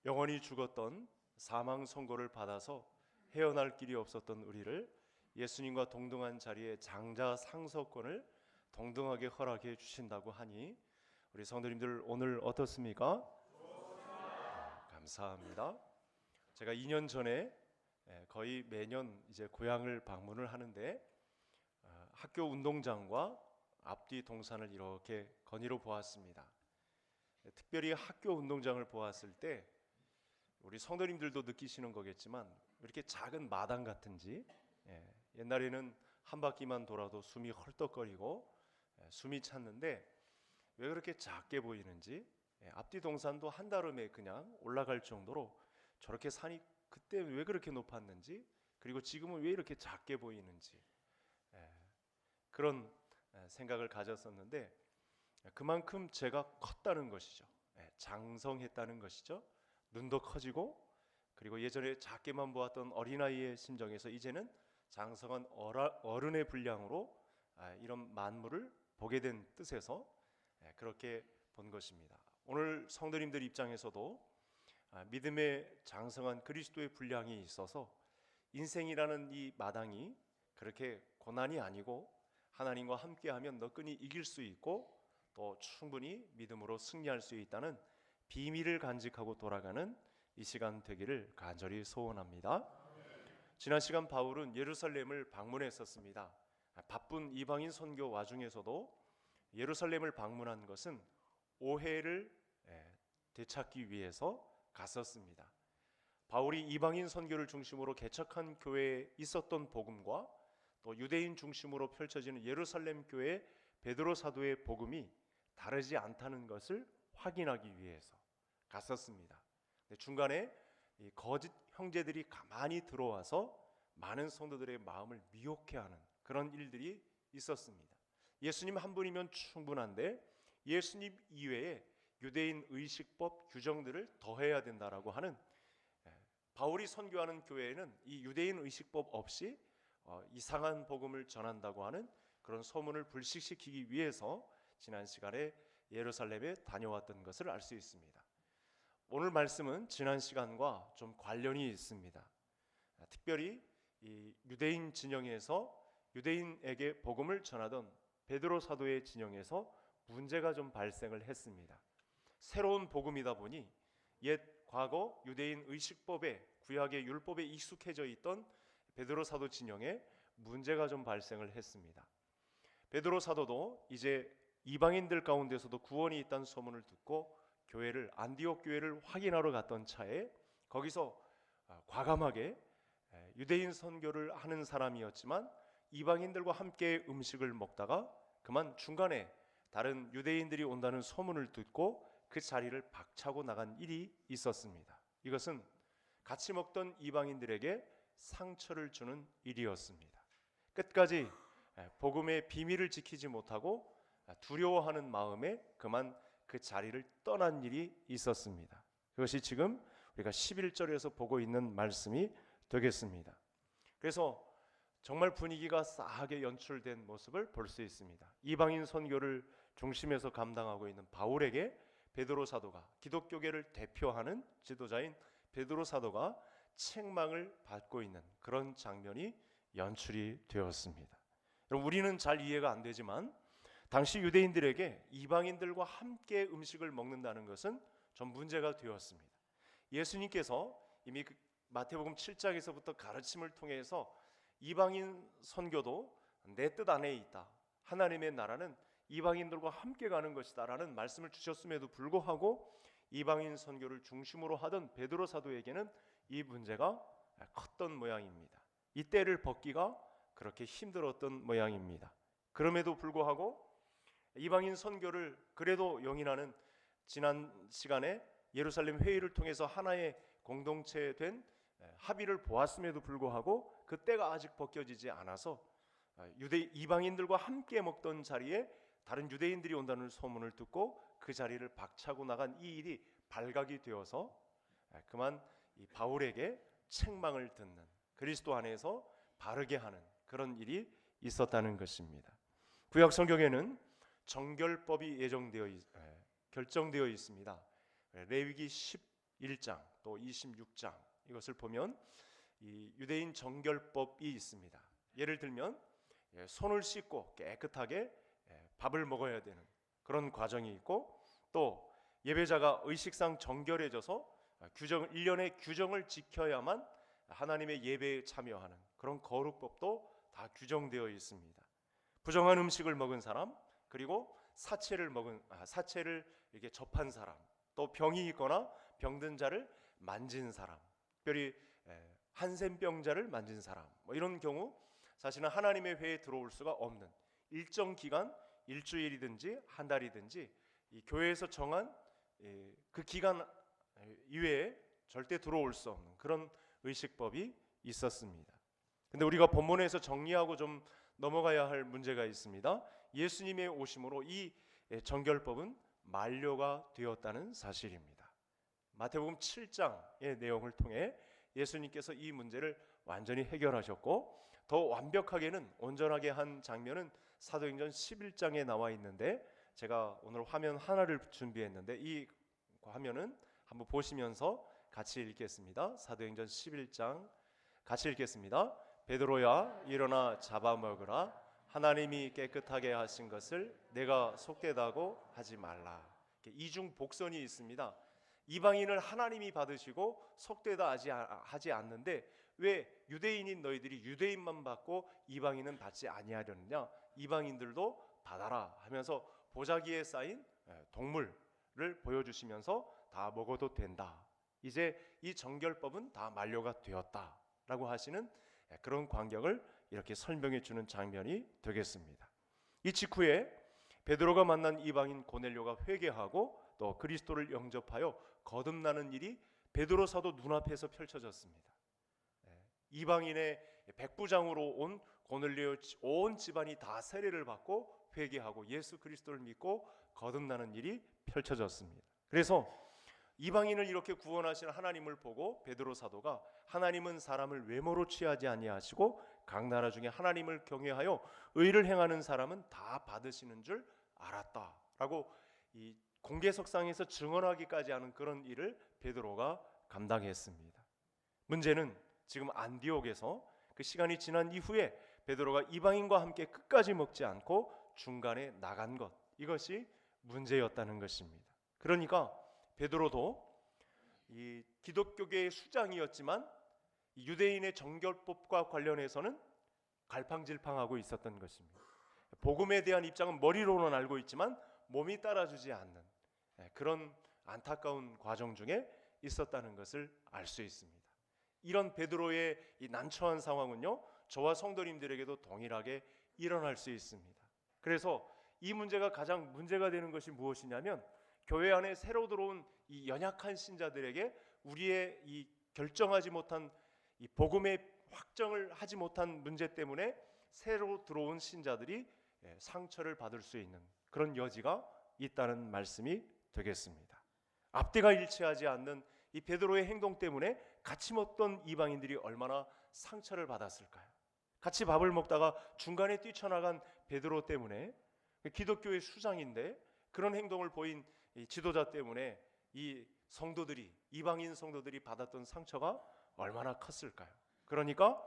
영원히 죽었던 사망 선고를 받아서 헤어날 길이 없었던 우리를 예수님과 동등한 자리에 장자 상속권을 동등하게 허락해 주신다고 하니 우리 성도님들 오늘 어떻습니까? 감사합니다. 제가 2년 전에 거의 매년 이제 고향을 방문을 하는데 학교 운동장과 앞뒤 동산을 이렇게 거니로 보았습니다. 특별히 학교 운동장을 보았을 때 우리 성도님들도 느끼시는 거겠지만 왜 이렇게 작은 마당 같은지, 옛날에는 한 바퀴만 돌아도 숨이 헐떡거리고 숨이 찼는데 왜 그렇게 작게 보이는지, 앞뒤 동산도 한다름에 그냥 올라갈 정도로 저렇게 산이 그때 왜 그렇게 높았는지, 그리고 지금은 왜 이렇게 작게 보이는지 그런 생각을 가졌었는데, 그만큼 제가 컸다는 것이죠. 장성했다는 것이죠. 눈도 커지고, 그리고 예전에 작게만 보았던 어린아이의 심정에서 이제는 장성한 어른의 분량으로 이런 만물을 보게 된 뜻에서 그렇게 본 것입니다. 오늘 성도님들 입장에서도 믿음의 장성한 그리스도의 분량이 있어서 인생이라는 이 마당이 그렇게 고난이 아니고 하나님과 함께하면 너끈히 이길 수 있고 또 충분히 믿음으로 승리할 수 있다는 비밀을 간직하고 돌아가는 이 시간 되기를 간절히 소원합니다. 지난 시간 바울은 예루살렘을 방문했었습니다. 바쁜 이방인 선교 와중에서도 예루살렘을 방문한 것은 오해를 되찾기 위해서 갔었습니다. 바울이 이방인 선교를 중심으로 개척한 교회에 있었던 복음과 또 유대인 중심으로 펼쳐지는 예루살렘 교회 베드로 사도의 복음이 다르지 않다는 것을 확인하기 위해서 갔었습니다. 중간에 이 거짓 형제들이 가만히 들어와서 많은 성도들의 마음을 미혹해하는 그런 일들이 있었습니다. 예수님 한 분이면 충분한데 예수님 이외에 유대인 의식법 규정들을 더해야 된다라고 하는, 바울이 선교하는 교회에는 이 유대인 의식법 없이 이상한 복음을 전한다고 하는 그런 소문을 불식시키기 위해서 지난 시간에 예루살렘에 다녀왔던 것을 알 수 있습니다. 오늘 말씀은 지난 시간과 좀 관련이 있습니다. 특별히 이 유대인 진영에서 유대인에게 복음을 전하던 베드로 사도의 진영에서 문제가 좀 발생을 했습니다. 새로운 복음이다 보니 옛 과거 유대인 의식법에, 구약의 율법에 익숙해져 있던 베드로 사도 진영에 문제가 좀 발생을 했습니다. 베드로 사도도 이제 이방인들 가운데서도 구원이 있다는 소문을 듣고 안디옥 교회를 확인하러 갔던 차에 거기서 과감하게 유대인 선교를 하는 사람이었지만 이방인들과 함께 음식을 먹다가 그만 중간에 다른 유대인들이 온다는 소문을 듣고 그 자리를 박차고 나간 일이 있었습니다. 이것은 같이 먹던 이방인들에게 상처를 주는 일이었습니다. 끝까지 복음의 비밀을 지키지 못하고 두려워하는 마음에 그만 그 자리를 떠난 일이 있었습니다. 그것이 지금 우리가 11절에서 보고 있는 말씀이 되겠습니다. 그래서 정말 분위기가 싸하게 연출된 모습을 볼 수 있습니다. 이방인 선교를 중심에서 감당하고 있는 바울에게 베드로 사도가, 기독교계를 대표하는 지도자인 베드로 사도가 책망을 받고 있는 그런 장면이 연출이 되었습니다. 여러분, 우리는 잘 이해가 안 되지만 당시 유대인들에게 이방인들과 함께 음식을 먹는다는 것은 좀 문제가 되었습니다. 예수님께서 이미 마태복음 7장에서부터 가르침을 통해서 이방인 선교도 내 뜻 안에 있다, 하나님의 나라는 이방인들과 함께 가는 것이다 라는 말씀을 주셨음에도 불구하고 이방인 선교를 중심으로 하던 베드로 사도에게는 이 문제가 컸던 모양입니다. 이 때를 벗기가 그렇게 힘들었던 모양입니다. 그럼에도 불구하고 이방인 선교를 그래도 용인하는, 지난 시간에 예루살렘 회의를 통해서 하나의 공동체된 합의를 보았음에도 불구하고 그 때가 아직 벗겨지지 않아서 이방인들과 함께 먹던 자리에 다른 유대인들이 온다는 소문을 듣고 그 자리를 박차고 나간 이 일이 발각이 되어서 그만 이 바울에게 책망을 듣는, 그리스도 안에서 바르게 하는 그런 일이 있었다는 것입니다. 구약 성경에는 정결법이 결정되어 있습니다. 레위기 1장 또 26장 이것을 보면 이 유대인 정결법이 있습니다. 예를 들면 손을 씻고 깨끗하게 밥을 먹어야 되는 그런 과정이 있고, 또 예배자가 의식상 정결해져서 규정, 일련의 규정을 지켜야만 하나님의 예배에 참여하는 그런 거룩법도 다 규정되어 있습니다. 부정한 음식을 먹은 사람, 그리고 사체를 이렇게 접한 사람, 또 병이 있거나 병든 자를 만진 사람, 특별히 한센병자를 만진 사람, 이런 경우 사실은 하나님의 회에 들어올 수가 없는, 일정 기간, 일주일이든지 한 달이든지 이 교회에서 정한 그 기간 이외에 절대 들어올 수 없는 그런 의식법이 있었습니다. 근데 우리가 본문에서 정리하고 좀 넘어가야 할 문제가 있습니다. 예수님의 오심으로 이 정결법은 만료가 되었다는 사실입니다. 마태복음 7장의 내용을 통해 예수님께서 이 문제를 완전히 해결하셨고, 더 완벽하게는 온전하게 한 장면은 사도행전 11장에 나와 있는데, 제가 오늘 화면 하나를 준비했는데 이 화면은 한번 보시면서 같이 읽겠습니다. 사도행전 11장 같이 읽겠습니다. 베드로야 일어나 잡아먹으라. 하나님이 깨끗하게 하신 것을 내가 속되다고 하지 말라. 이중 복선이 있습니다. 이방인을 하나님이 받으시고 속되다 하지 않는데 왜 유대인인 너희들이 유대인만 받고 이방인은 받지 아니하려느냐? 이방인들도 받아라 하면서 보자기에 쌓인 동물을 보여주시면서 다 먹어도 된다. 이제 이 정결법은 다 만료가 되었다라고 하시는 그런 광경을 이렇게 설명해 주는 장면이 되겠습니다. 이 직후에 베드로가 만난 이방인 고넬료가 회개하고 또 그리스도를 영접하여 거듭나는 일이 베드로 사도 눈앞에서 펼쳐졌습니다. 이방인의 백부장으로 온 고넬료 온 집안이 다 세례를 받고 회개하고 예수 그리스도를 믿고 거듭나는 일이 펼쳐졌습니다. 그래서 이방인을 이렇게 구원하시는 하나님을 보고 베드로 사도가 하나님은 사람을 외모로 취하지 아니하시고 각 나라 중에 하나님을 경외하여 의를 행하는 사람은 다 받으시는 줄 알았다라고 이 공개석상에서 증언하기까지 하는 그런 일을 베드로가 감당했습니다. 문제는 지금 안디옥에서 그 시간이 지난 이후에 베드로가 이방인과 함께 끝까지 먹지 않고 중간에 나간 것, 이것이 문제였다는 것입니다. 그러니까 베드로도 이 기독교계의 수장이었지만 유대인의 정결법과 관련해서는 갈팡질팡하고 있었던 것입니다. 복음에 대한 입장은 머리로는 알고 있지만 몸이 따라주지 않는 그런 안타까운 과정 중에 있었다는 것을 알 수 있습니다. 이런 베드로의 이 난처한 상황은요, 저와 성도님들에게도 동일하게 일어날 수 있습니다. 그래서 이 문제가 가장 문제가 되는 것이 무엇이냐면, 교회 안에 새로 들어온 이 연약한 신자들에게 우리의 이 결정하지 못한 이 복음의 확정을 하지 못한 문제 때문에 새로 들어온 신자들이 상처를 받을 수 있는 그런 여지가 있다는 말씀이 되겠습니다. 앞뒤가 일치하지 않는 이 베드로의 행동 때문에 같이 먹던 이방인들이 얼마나 상처를 받았을까요? 같이 밥을 먹다가 중간에 뛰쳐나간 베드로 때문에, 기독교의 수장인데 그런 행동을 보인 이 지도자 때문에 이 성도들이, 이방인 성도들이 받았던 상처가 얼마나 컸을까요? 그러니까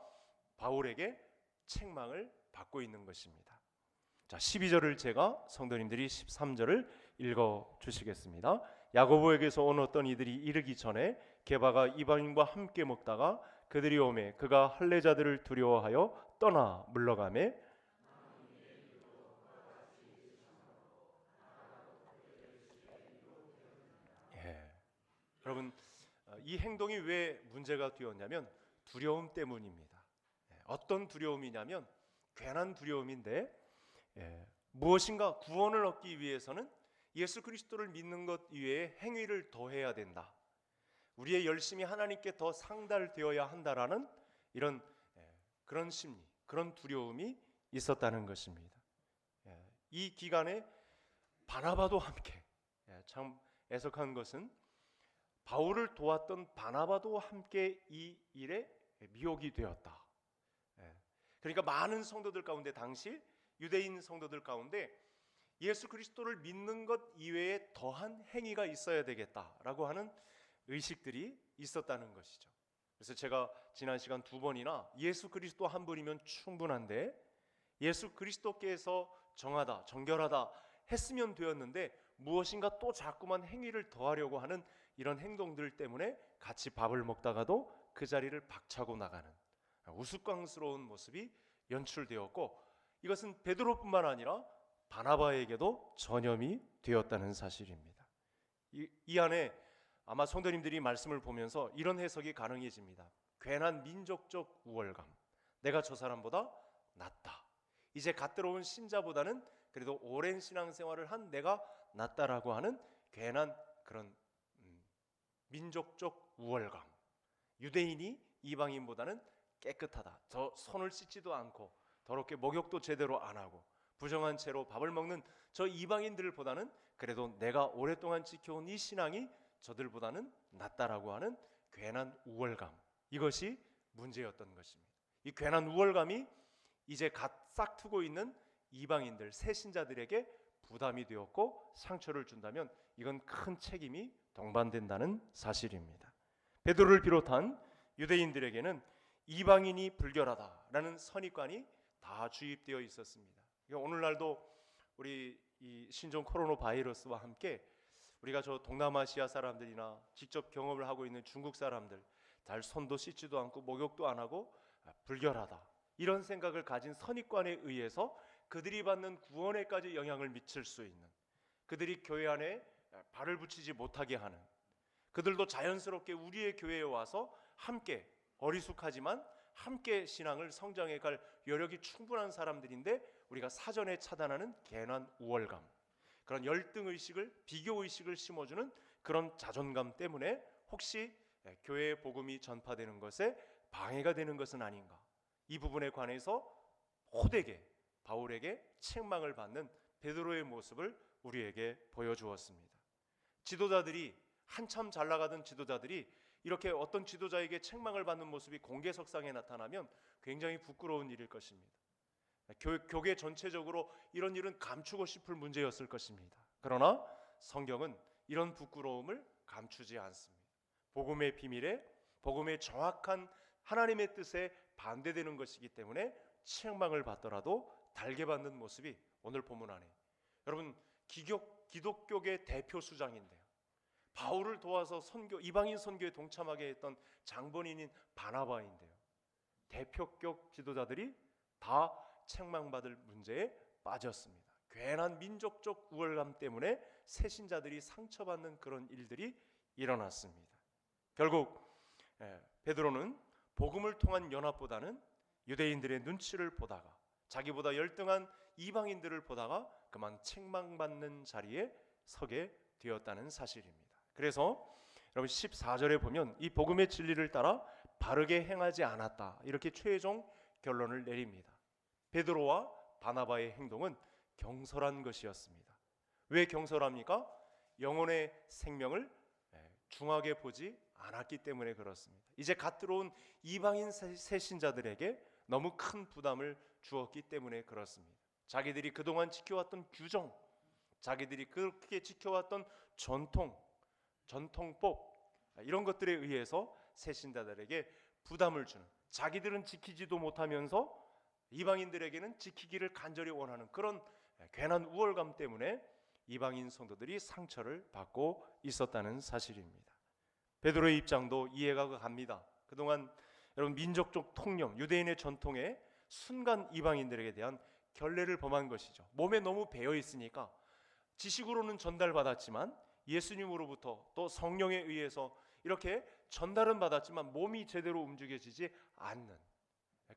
바울에게 책망을 받고 있는 것입니다. 자, 12절을 제가 성도님들이 13절을 읽어 주시겠습니다. 야고보에게서 온 어떤 이들이 이르기 전에 게바가 이방인과 함께 먹다가 그들이 오매 그가 할례자들을 두려워하여 떠나 물러가매. 여러분, 이 행동이 왜 문제가 되었냐면 두려움 때문입니다. 어떤 두려움이냐면 괜한 두려움인데, 무엇인가 구원을 얻기 위해서는 예수 그리스도를 믿는 것 이외에 행위를 더해야 된다. 우리의 열심이 하나님께 더 상달되어야 한다라는 이런 그런 심리, 그런 두려움이 있었다는 것입니다. 이 기간에 바나바도 함께, 참 애석한 것은 바울을 도왔던 바나바도 함께 이 일에 미혹이 되었다. 그러니까 많은 성도들 가운데, 당시 유대인 성도들 가운데 예수 그리스도를 믿는 것 이외에 더한 행위가 있어야 되겠다라고 하는 의식들이 있었다는 것이죠. 그래서 제가 지난 시간 2번이나 예수 그리스도 한 분이면 충분한데 예수 그리스도께서 정하다, 정결하다 했으면 되었는데 무엇인가 또 자꾸만 행위를 더하려고 하는 이런 행동들 때문에 같이 밥을 먹다가도 그 자리를 박차고 나가는 우스꽝스러운 모습이 연출되었고, 이것은 베드로뿐만 아니라 바나바에게도 전염이 되었다는 사실입니다. 이 안에 아마 성도님들이 말씀을 보면서 이런 해석이 가능해집니다. 괜한 민족적 우월감, 내가 저 사람보다 낫다, 이제 갓 들어온 신자보다는 그래도 오랜 신앙생활을 한 내가 낫다라고 하는 괜한 그런 민족적 우월감, 유대인이 이방인보다는 깨끗하다, 저 손을 씻지도 않고 더럽게 목욕도 제대로 안 하고 부정한 채로 밥을 먹는 저 이방인들보다는 그래도 내가 오랫동안 지켜온 이 신앙이 저들보다는 낫다라고 하는 괜한 우월감, 이것이 문제였던 것입니다. 이 괜한 우월감이 이제 갓 싹트고 있는 이방인들, 새신자들에게 부담이 되었고 상처를 준다면 이건 큰 책임이 동반된다는 사실입니다. 베드로를 비롯한 유대인들에게는 이방인이 불결하다라는 선입관이 다 주입되어 있었습니다. 오늘날도 우리 이 신종 코로나 바이러스와 함께 우리가 저 동남아시아 사람들이나 직접 경험을 하고 있는 중국 사람들, 잘 손도 씻지도 않고 목욕도 안 하고 불결하다, 이런 생각을 가진 선입관에 의해서 그들이 받는 구원에까지 영향을 미칠 수 있는, 그들이 교회 안에 발을 붙이지 못하게 하는, 그들도 자연스럽게 우리의 교회에 와서 함께 어리숙하지만 함께 신앙을 성장해 갈 여력이 충분한 사람들인데 우리가 사전에 차단하는 괜한 우월감, 그런 열등의식을, 비교의식을 심어주는 그런 자존감 때문에 혹시 교회의 복음이 전파되는 것에 방해가 되는 것은 아닌가, 이 부분에 관해서 호되게 바울에게 책망을 받는 베드로의 모습을 우리에게 보여주었습니다. 지도자들이, 한참 잘 나가던 지도자들이 이렇게 어떤 지도자에게 책망을 받는 모습이 공개석상에 나타나면 굉장히 부끄러운 일일 것입니다. 교계 전체적으로 이런 일은 감추고 싶을 문제였을 것입니다. 그러나 성경은 이런 부끄러움을 감추지 않습니다. 복음의 비밀에, 복음의 정확한 하나님의 뜻에 반대되는 것이기 때문에 책망을 받더라도 달게 받는 모습이 오늘 본문 안에, 여러분 기독교계 대표 수장인데요, 바울을 도와서 이방인 선교에 동참하게 했던 장본인인 바나바인데요, 대표격 지도자들이 다 책망받을 문제에 빠졌습니다. 괜한 민족적 우월감 때문에 새신자들이 상처받는 그런 일들이 일어났습니다. 결국 베드로는 복음을 통한 연합보다는 유대인들의 눈치를 보다가, 자기보다 열등한 이방인들을 보다가 그만 책망받는 자리에 서게 되었다는 사실입니다. 그래서 여러분 14절에 보면 이 복음의 진리를 따라 바르게 행하지 않았다, 이렇게 최종 결론을 내립니다. 베드로와 바나바의 행동은 경솔한 것이었습니다. 왜 경솔합니까? 영혼의 생명을 중하게 보지 않았기 때문에 그렇습니다. 이제 갓 들어온 이방인 새신자들에게 너무 큰 부담을 주었기 때문에 그렇습니다. 자기들이 그동안 지켜왔던 규정, 자기들이 그렇게 지켜왔던 전통법, 이런 것들에 의해서 새신자들에게 부담을 주는, 자기들은 지키지도 못하면서 이방인들에게는 지키기를 간절히 원하는 그런 괜한 우월감 때문에 이방인 성도들이 상처를 받고 있었다는 사실입니다. 베드로의 입장도 이해가 갑니다. 그동안 여러분 민족적 통념, 유대인의 전통에 순간 이방인들에게 대한 결례를 범한 것이죠. 몸에 너무 배어 있으니까 지식으로는 전달받았지만 예수님으로부터 또 성령에 의해서 이렇게 전달은 받았지만 몸이 제대로 움직여지지 않는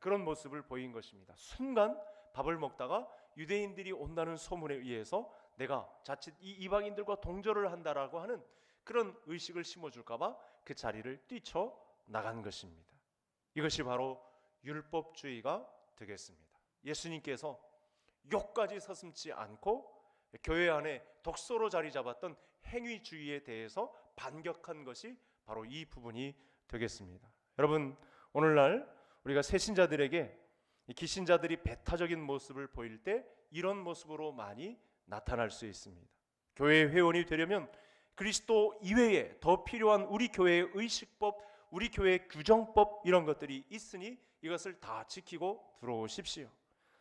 그런 모습을 보인 것입니다. 순간 밥을 먹다가 유대인들이 온다는 소문에 의해서 내가 자칫 이 이방인들과 동조를 한다라고 하는 그런 의식을 심어줄까 봐 그 자리를 뛰쳐나간 것입니다. 이것이 바로 율법주의가 되겠습니다. 예수님께서 욕까지 서슴지 않고 교회 안에 독소로 자리 잡았던 행위주의에 대해서 반격한 것이 바로 이 부분이 되겠습니다. 여러분 오늘날 우리가 새신자들에게 기신자들이 배타적인 모습을 보일 때 이런 모습으로 많이 나타날 수 있습니다. 교회 회원이 되려면 그리스도 이외에 더 필요한 우리 교회의 의식법, 우리 교회의 규정법 이런 것들이 있으니 이것을 다 지키고 들어오십시오.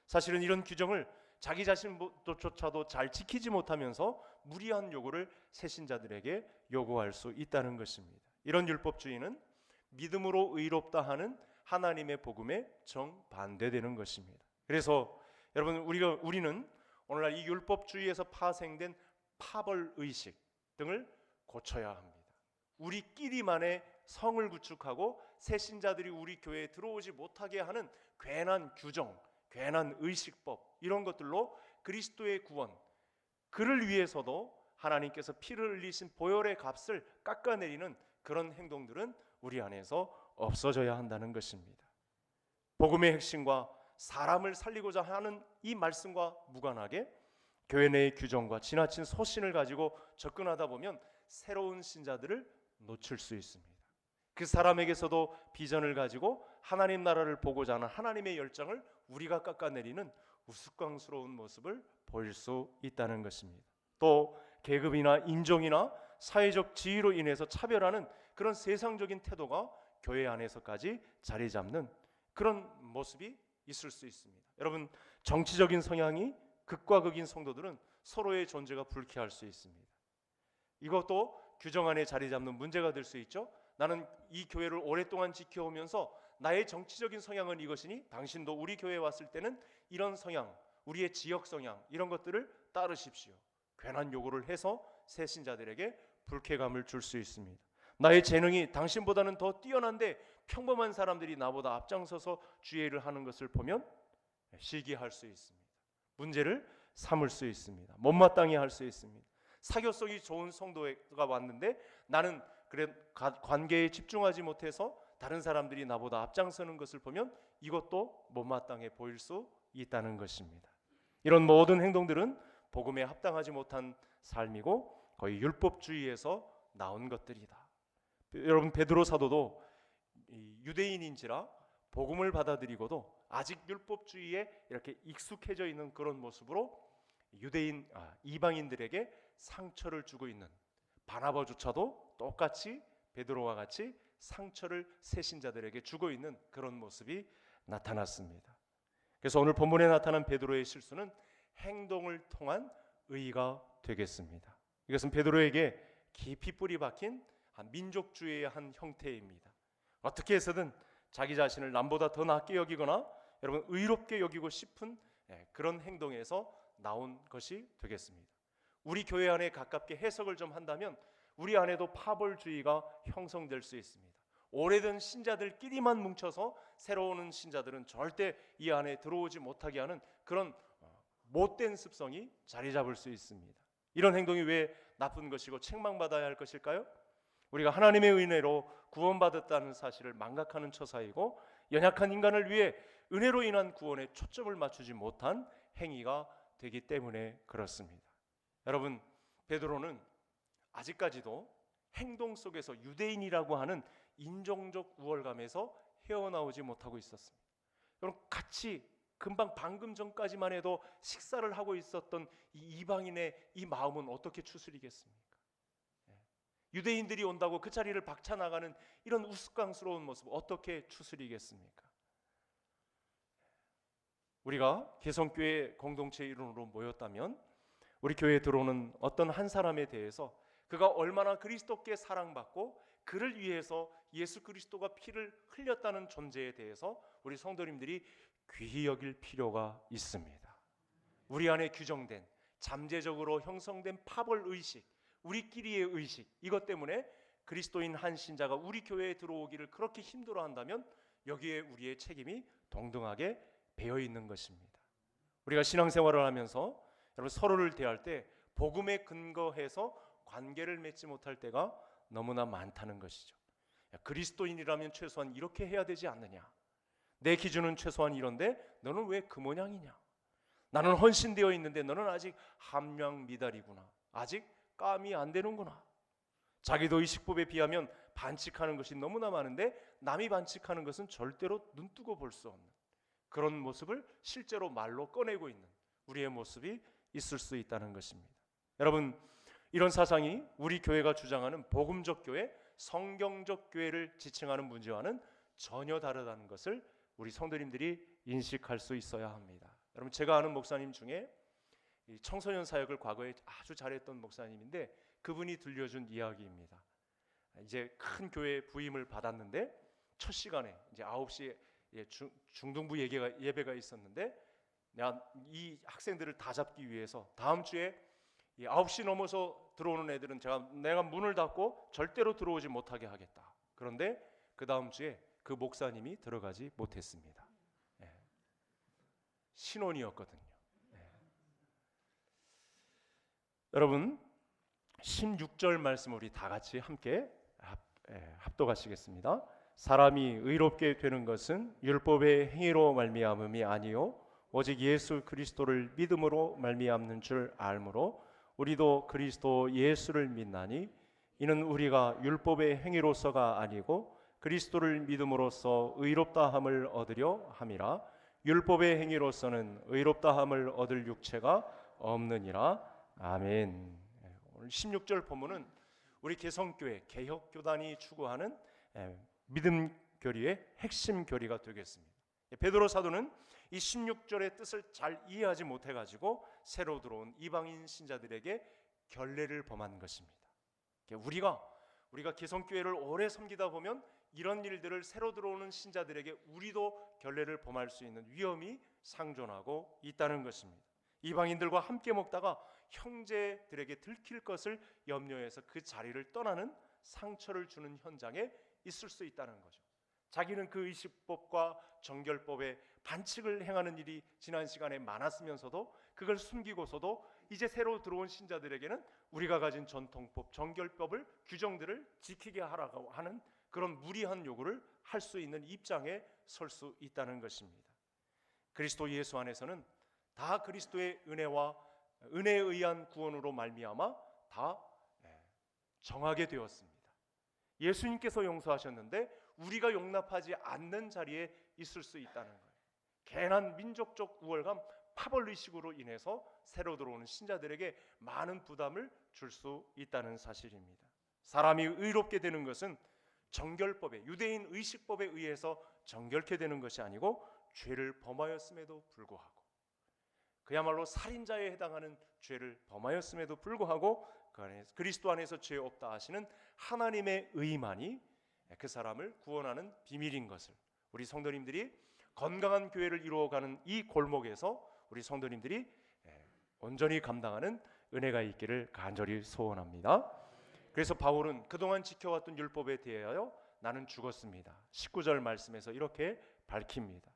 사실은 이런 규정을 자기 자신조차도 잘 지키지 못하면서 무리한 요구를 새신자들에게 요구할 수 있다는 것입니다. 이런 율법주의는 믿음으로 의롭다 하는 하나님의 복음에 정반대되는 것입니다. 그래서 여러분 우리는 오늘날 이 율법주의에서 파생된 파벌의식 등을 고쳐야 합니다. 우리끼리만의 성을 구축하고 새신자들이 우리 교회에 들어오지 못하게 하는 괜한 규정, 괜한 의식법 이런 것들로 그리스도의 구원, 그를 위해서도 하나님께서 피를 흘리신 보혈의 값을 깎아내리는 그런 행동들은 우리 안에서 없어져야 한다는 것입니다. 복음의 핵심과 사람을 살리고자 하는 이 말씀과 무관하게 교회 내의 규정과 지나친 소신을 가지고 접근하다 보면 새로운 신자들을 놓칠 수 있습니다. 그 사람에게서도 비전을 가지고 하나님 나라를 보고자 하는 하나님의 열정을 우리가 깎아내리는 우스꽝스러운 모습을 보일 수 있다는 것입니다. 또 계급이나 인종이나 사회적 지위로 인해서 차별하는 그런 세상적인 태도가 교회 안에서까지 자리 잡는 그런 모습이 있을 수 있습니다. 여러분, 정치적인 성향이 극과 극인 성도들은 서로의 존재가 불쾌할 수 있습니다. 이것도 규정 안에 자리 잡는 문제가 될 수 있죠. 나는 이 교회를 오랫동안 지켜오면서 나의 정치적인 성향은 이것이니 당신도 우리 교회에 왔을 때는 이런 성향, 우리의 지역 성향 이런 것들을 따르십시오. 괜한 요구를 해서 새 신자들에게 불쾌감을 줄 수 있습니다. 나의 재능이 당신보다는 더 뛰어난데 평범한 사람들이 나보다 앞장서서 주의를 하는 것을 보면 시기할 수 있습니다. 문제를 삼을 수 있습니다. 못마땅해 할 수 있습니다. 사교성이 좋은 성도가 왔는데 나는 관계에 집중하지 못해서 다른 사람들이 나보다 앞장서는 것을 보면 이것도 못마땅해 보일 수 있다는 것입니다. 이런 모든 행동들은 복음에 합당하지 못한 삶이고 거의 율법주의에서 나온 것들이다. 여러분, 베드로 사도도 유대인인지라 복음을 받아들이고도 아직 율법주의에 이렇게 익숙해져 있는 그런 모습으로 이방인들에게 상처를 주고 있는, 바나바조차도 똑같이 베드로와 같이 상처를 새신자들에게 주고 있는 그런 모습이 나타났습니다. 그래서 오늘 본문에 나타난 베드로의 실수는 행동을 통한 의가 되겠습니다. 이것은 베드로에게 깊이 뿌리 박힌 민족주의의 한 형태입니다. 어떻게 해서든 자기 자신을 남보다 더 낫게 여기거나 여러분 의롭게 여기고 싶은 그런 행동에서 나온 것이 되겠습니다. 우리 교회 안에 가깝게 해석을 좀 한다면 우리 안에도 파벌주의가 형성될 수 있습니다. 오래된 신자들끼리만 뭉쳐서 새로 오는 신자들은 절대 이 안에 들어오지 못하게 하는 그런 못된 습성이 자리 잡을 수 있습니다. 이런 행동이 왜 나쁜 것이고 책망받아야 할 것일까요? 우리가 하나님의 은혜로 구원받았다는 사실을 망각하는 처사이고 연약한 인간을 위해 은혜로 인한 구원에 초점을 맞추지 못한 행위가 되기 때문에 그렇습니다. 여러분, 베드로는 아직까지도 행동 속에서 유대인이라고 하는 인종적 우월감에서 헤어나오지 못하고 있었습니다. 여러분, 같이 방금 전까지만 해도 식사를 하고 있었던 이 이방인의 이 마음은 어떻게 추스리겠습니까? 유대인들이 온다고 그 자리를 박차나가는 이런 우스꽝스러운 모습 어떻게 추스리겠습니까? 우리가 개성교회 공동체 일원으로 모였다면 우리 교회에 들어오는 어떤 한 사람에 대해서 그가 얼마나 그리스도께 사랑받고 그를 위해서 예수 그리스도가 피를 흘렸다는 존재에 대해서 우리 성도님들이 귀히 여길 필요가 있습니다. 우리 안에 규정된 잠재적으로 형성된 파벌의식, 우리끼리의 의식, 이것 때문에 그리스도인 한 신자가 우리 교회에 들어오기를 그렇게 힘들어한다면 여기에 우리의 책임이 동등하게 배어 있는 것입니다. 우리가 신앙생활을 하면서 여러분 서로를 대할 때 복음에 근거해서 관계를 맺지 못할 때가 너무나 많다는 것이죠. 그리스도인이라면 최소한 이렇게 해야 되지 않느냐? 내 기준은 최소한 이런데 너는 왜 그 모양이냐? 나는 헌신되어 있는데 너는 아직 함량미달이구나. 아직 감이 안 되는구나. 자기도 의식법에 비하면 반칙하는 것이 너무나 많은데 남이 반칙하는 것은 절대로 눈뜨고 볼 수 없는 그런 모습을 실제로 말로 꺼내고 있는 우리의 모습이 있을 수 있다는 것입니다. 여러분, 이런 사상이 우리 교회가 주장하는 복음적 교회, 성경적 교회를 지칭하는 문제와는 전혀 다르다는 것을 우리 성도님들이 인식할 수 있어야 합니다. 여러분, 제가 아는 목사님 중에 이 청소년 사역을 과거에 아주 잘했던 목사님인데 그분이 들려준 이야기입니다. 이제 큰 교회 부임을 받았는데 첫 시간에 이제 9시에 중등부 예배가 있었는데 내가 이 학생들을 다 잡기 위해서 다음 주에 9시 넘어서 들어오는 애들은 내가 문을 닫고 절대로 들어오지 못하게 하겠다. 그런데 그 다음 주에 그 목사님이 들어가지 못했습니다. 신혼이었거든요. 여러분, 16절 말씀 우리 다 같이 함께 합독하시겠습니다. 사람이 의롭게 되는 것은 율법의 행위로 말미암음이 아니요 오직 예수 그리스도를 믿음으로 말미암는 줄 알므로 우리도 그리스도 예수를 믿나니 이는 우리가 율법의 행위로서가 아니고 그리스도를 믿음으로써 의롭다함을 얻으려 함이라. 율법의 행위로서는 의롭다함을 얻을 육체가 없느니라. 아멘. 오늘 16절 본문은 우리 개성교회 개혁교단이 추구하는 믿음 교리의 핵심 교리가 되겠습니다. 베드로 사도는 이 16절의 뜻을 잘 이해하지 못해가지고 새로 들어온 이방인 신자들에게 결례를 범한 것입니다. 우리가 개성교회를 오래 섬기다 보면 이런 일들을 새로 들어오는 신자들에게 우리도 결례를 범할 수 있는 위험이 상존하고 있다는 것입니다. 이방인들과 함께 먹다가 형제들에게 들킬 것을 염려해서 그 자리를 떠나는 상처를 주는 현장에 있을 수 있다는 거죠. 자기는 그 의식법과 정결법의 반칙을 행하는 일이 지난 시간에 많았으면서도 그걸 숨기고서도 이제 새로 들어온 신자들에게는 우리가 가진 전통법, 정결법을, 규정들을 지키게 하라고 하는 그런 무리한 요구를 할 수 있는 입장에 설 수 있다는 것입니다. 그리스도 예수 안에서는 다 그리스도의 은혜에 의한 구원으로 말미암아 다 정하게 되었습니다. 예수님께서 용서하셨는데 우리가 용납하지 않는 자리에 있을 수 있다는 거예요. 괜한 민족적 우월감, 파벌의식으로 인해서 새로 들어오는 신자들에게 많은 부담을 줄 수 있다는 사실입니다. 사람이 의롭게 되는 것은 정결법에, 유대인 의식법에 의해서 정결케 되는 것이 아니고 죄를 범하였음에도 불구하고, 그야말로 살인자에 해당하는 죄를 범하였음에도 불구하고 그 안에서 그리스도 안에서 죄 없다 하시는 하나님의 의만이 그 사람을 구원하는 비밀인 것을 우리 성도님들이 건강한 교회를 이루어가는 이 골목에서 우리 성도님들이 온전히 감당하는 은혜가 있기를 간절히 소원합니다. 그래서 바울은 그동안 지켜왔던 율법에 대하여 나는 죽었습니다. 19절 말씀에서 이렇게 밝힙니다.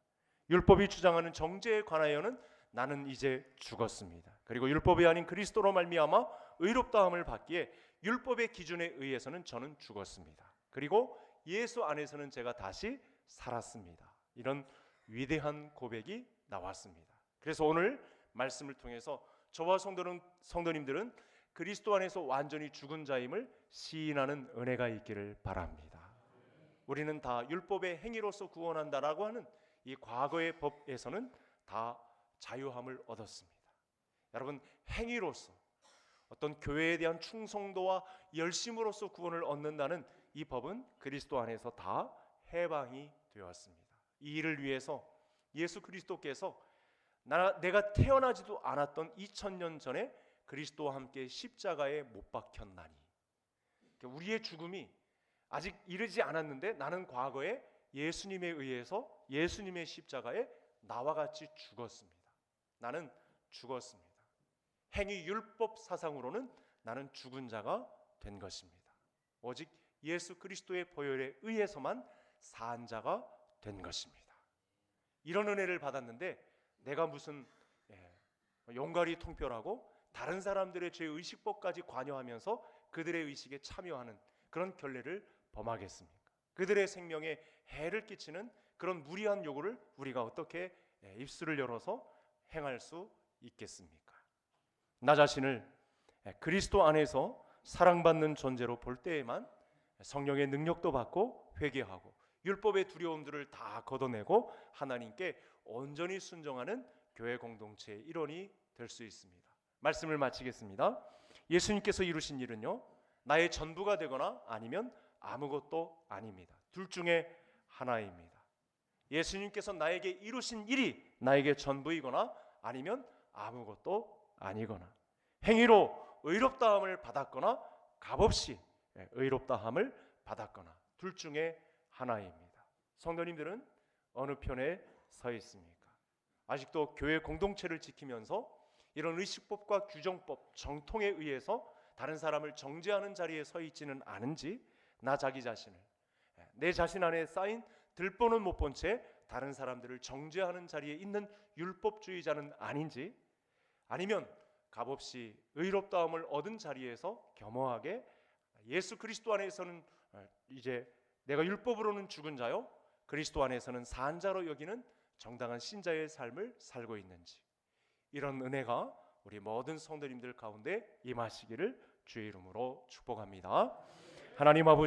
율법이 주장하는 정죄에 관하여는 나는 이제 죽었습니다. 그리고 율법이 아닌 그리스도로 말미암아 의롭다함을 받기에 율법의 기준에 의해서는 저는 죽었습니다. 그리고 예수 안에서는 제가 다시 살았습니다. 이런 위대한 고백이 나왔습니다. 그래서 오늘 말씀을 통해서 저와 성도님들은 그리스도 안에서 완전히 죽은 자임을 시인하는 은혜가 있기를 바랍니다. 우리는 다 율법의 행위로서 구원한다라고 하는 이 과거의 법에서는 다 자유함을 얻었습니다. 여러분, 행위로서 어떤 교회에 대한 충성도와 열심으로서 구원을 얻는다는 이 법은 그리스도 안에서 다 해방이 되었습니다. 이 일을 위해서 예수 그리스도께서 내가 태어나지도 않았던 2000년 전에 그리스도와 함께 십자가에 못 박혔나니, 우리의 죽음이 아직 이르지 않았는데 나는 과거에 예수님에 의해서 예수님의 십자가에 나와 같이 죽었습니다. 나는 죽었습니다. 행위 율법 사상으로는 나는 죽은 자가 된 것입니다. 오직 예수 그리스도의 보혈에 의해서만 산 자가 된 것입니다. 이런 은혜를 받았는데 내가 무슨 용가리 통뼈라고 다른 사람들의 죄 의식법까지 관여하면서 그들의 의식에 참여하는 그런 결례를 범하겠습니까? 그들의 생명에 해를 끼치는 그런 무리한 요구를 우리가 어떻게 입술을 열어서 행할 수 있겠습니까? 나 자신을 그리스도 안에서 사랑받는 존재로 볼 때에만 성령의 능력도 받고 회개하고 율법의 두려움들을 다 걷어내고 하나님께 온전히 순종하는 교회 공동체의 일원이 될 수 있습니다. 말씀을 마치겠습니다. 예수님께서 이루신 일은요, 나의 전부가 되거나 아니면 아무것도 아닙니다. 둘 중에 하나입니다. 예수님께서 나에게 이루신 일이 나에게 전부이거나 아니면 아무것도 아니거나, 행위로 의롭다함을 받았거나 값없이 의롭다함을 받았거나, 둘 중에 하나입니다. 성도님들은 어느 편에 서 있습니까? 아직도 교회 공동체를 지키면서 이런 의식법과 규정법, 정통에 의해서 다른 사람을 정죄하는 자리에 서 있지는 않은지, 나 자기 자신을, 내 자신 안에 쌓인 들보는 못 본 채 다른 사람들을 정죄하는 자리에 있는 율법주의자는 아닌지, 아니면 값없이 의롭다함을 얻은 자리에서 겸허하게 예수 그리스도 안에서는 이제 내가 율법으로는 죽은 자요, 그리스도 안에서는 산 자로 여기는 정당한 신자의 삶을 살고 있는지, 이런 은혜가 우리 모든 성도님들 가운데 임하시기를 주의 이름으로 축복합니다. 하나님 아버지,